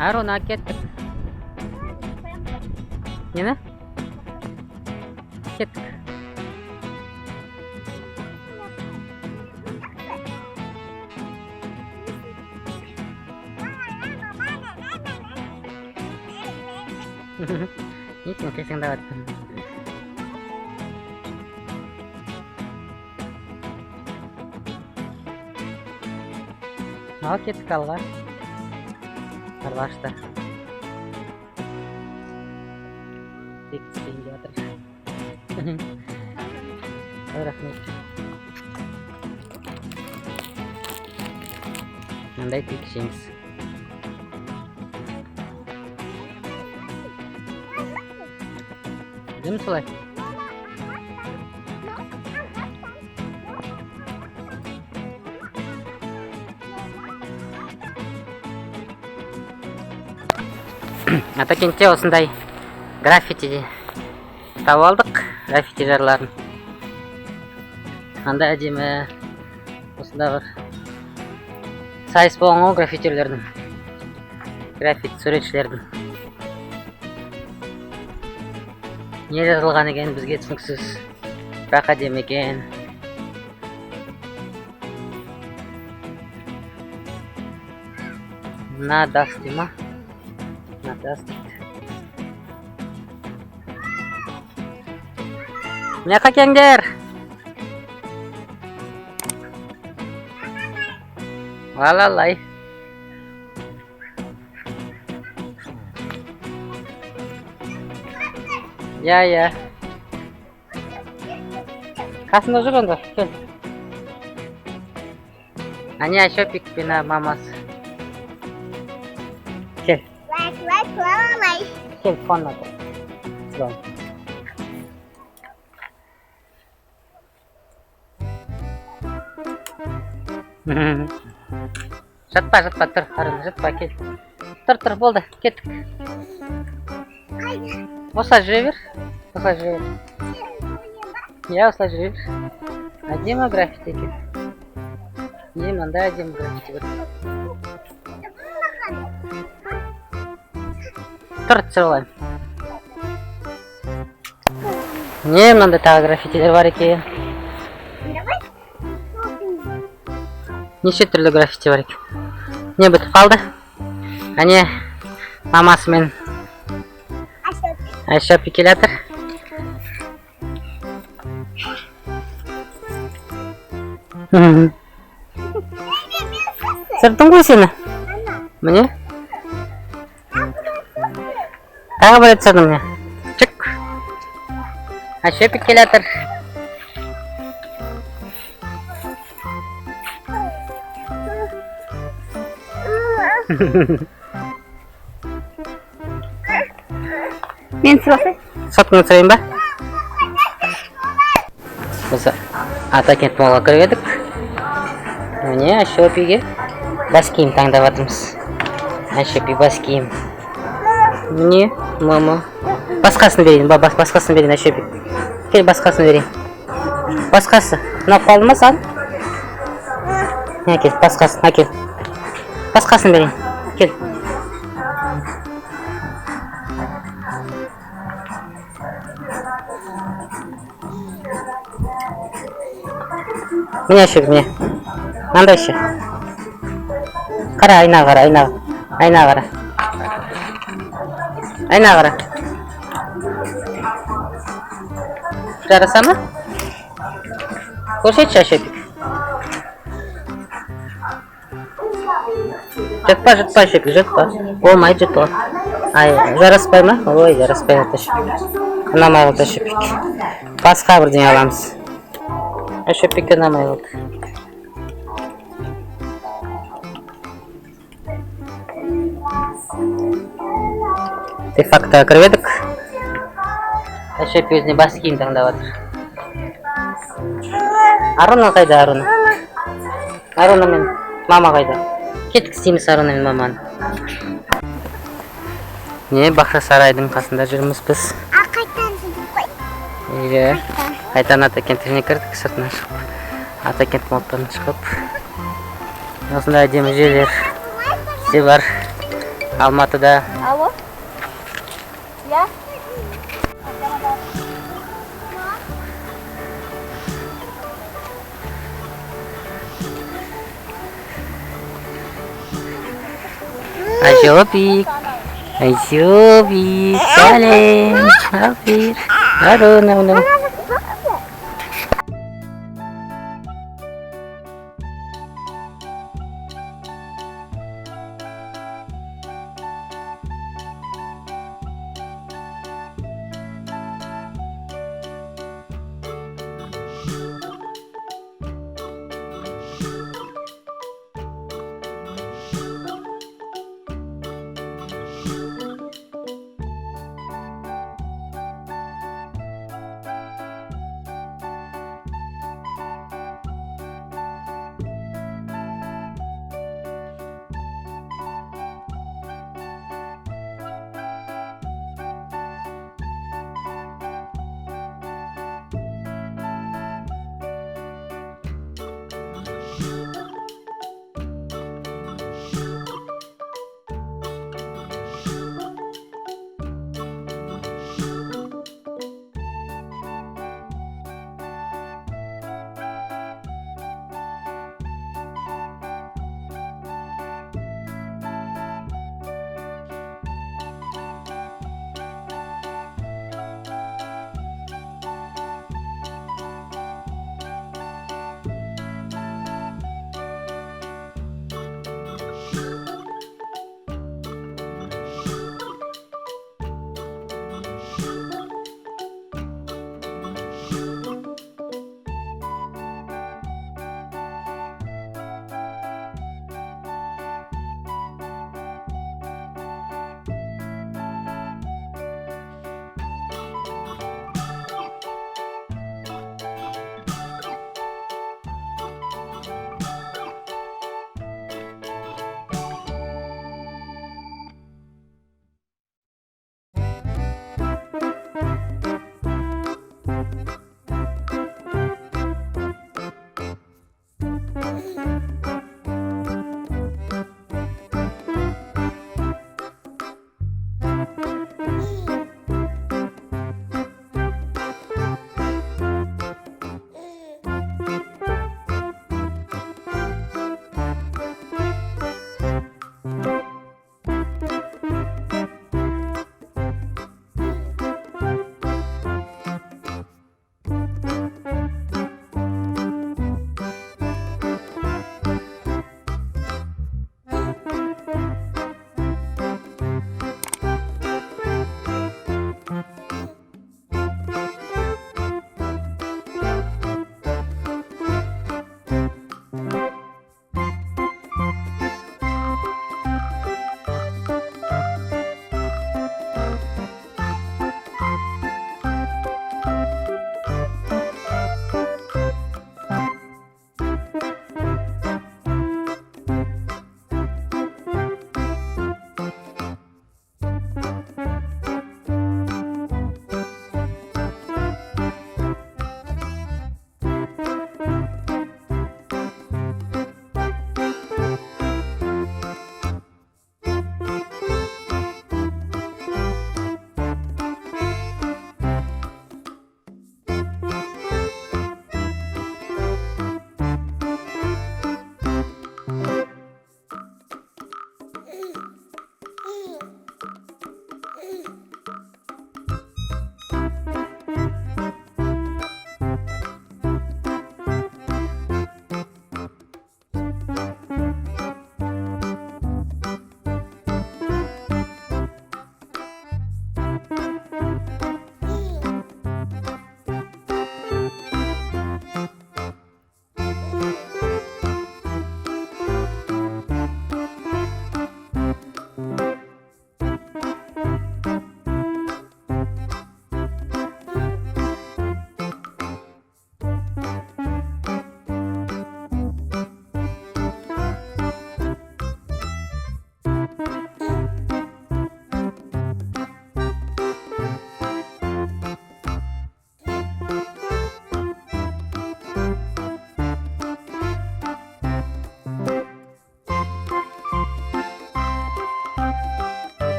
Аруна кеттік. Нені? Кеттік. Несің кесің дават. Ал кеттік алға. Арбашта. Текстейін деп жатыр. Рахмет. Мындай текшеңіз. Değil mi Solay? Атакентте осындай граффити тауып алдық, граффити жарларын. Анда әдемі осында бір сайыс болған ғой граффитилердің, граффити суретшілердің. Не жазылған екен бізге түсініксіз, бірақ әдемі екен. Надас дей ма? Надас дейді. Міне қакеңдер! Валалай! Я. Қасында жүр онда, кел. Ане Айшопик пен мамасы. Кел. Кел, фонна тұр. Жатпа, тұр, Арына, жатпа, кел. Тұр, болды, кеттік. Осылай жүре бер. Я, осылай жүре бер. Әдемі граффити екен. Не, мында әдемі граффити бар. Тұр, түсір олайым. Не, мында тағы граффитилер бар екен. Неше түрлі граффити бар екен. Не бітіп қалды? Әне, мамасы мен Айшолпан келе жатыр. Сырттың ғой сені? Міне? Тағы бір рет сырдым міне. Чық. Айшолпан келе жатыр. Мен сұрасай? Сотқын сұрайын ба? Осы Атакент Моллға кіріп едік. Міне Айшолпанге бас киім таңдап жатырмыз. Айшолпан бас киім. Міне, мама. Басқасын берейін, басқасын берейін Айшолпан. Кел, басқасын берейін. Басқасы. Мынау қалды ма сан? Кел, басқасын, әкел. Басқасын берейін. Кел. Міне Айшолпан, міне. Мынандай ше. Қара, айна қара. Айна қара. Жараса ма? Көрсетші Айшолпан. Жатпа Айшолпан. Болмайды жатпа. Ай, жараспай ма? Ой, жараспай Айшолпан. Ұнамай қалды Айшолпан. Басқа бірдеңе аламыз. Айшолпанға ұнамай қалды. Де-факто кіріп едік. Айшолпан өзіне бас киім таңдап жатыр. Аруна қайда, Аруна? Аруна мен мама қайда? Кеттік істейміз Аруна мен маманы. Не, бақша сарайдың қасында жүрміз біз. Қайтан жүрдік қой. Қайтан Атакентіне кірдік, сыртына шығып. Атакент Моллдан шығып. Осындай әдемі жерлер де бар. Алматыда. Алло? Я? Айшолпик. Айшолпик. Сәлем. Шолпик. Ару.